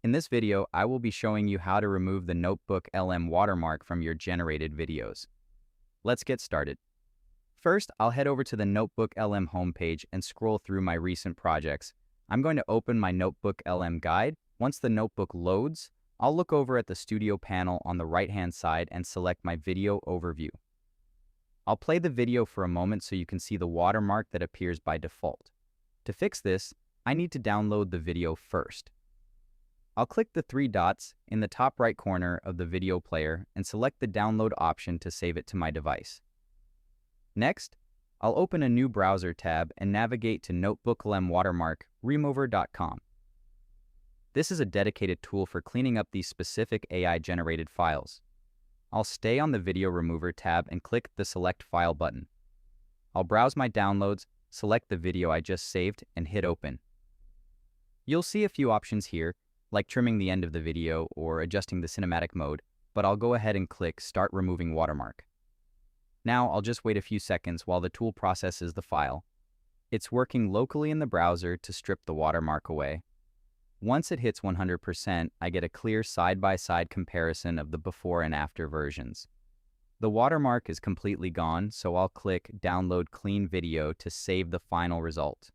In this video, I will be showing you how to remove the NotebookLM watermark from your generated videos. Let's get started. First, I'll head over to the NotebookLM homepage and scroll through my recent projects. I'm going to open my NotebookLM guide. Once the notebook loads, I'll look over at the Studio panel on the right-hand side and select my video overview. I'll play the video for a moment so you can see the watermark that appears by default. To fix this, I need to download the video first. I'll click the three dots in the top right corner of the video player and select the download option to save it to my device. Next, I'll open a new browser tab and navigate to NotebookLM Watermark Remover.com. This is a dedicated tool for cleaning up these specific AI-generated files. I'll stay on the Video Remover tab and click the Select File button. I'll browse my downloads, select the video I just saved, and hit Open. You'll see a few options here, like trimming the end of the video or adjusting the cinematic mode, but I'll go ahead and click Start Removing Watermark. Now I'll just wait a few seconds while the tool processes the file. It's working locally in the browser to strip the watermark away. Once it hits 100%, I get a clear side-by-side comparison of the before and after versions. The watermark is completely gone, so I'll click Download Clean Video to save the final result.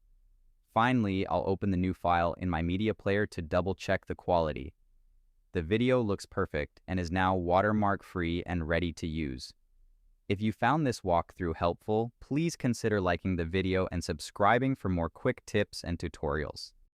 Finally, I'll open the new file in my media player to double-check the quality. The video looks perfect and is now watermark-free and ready to use. If you found this walkthrough helpful, please consider liking the video and subscribing for more quick tips and tutorials.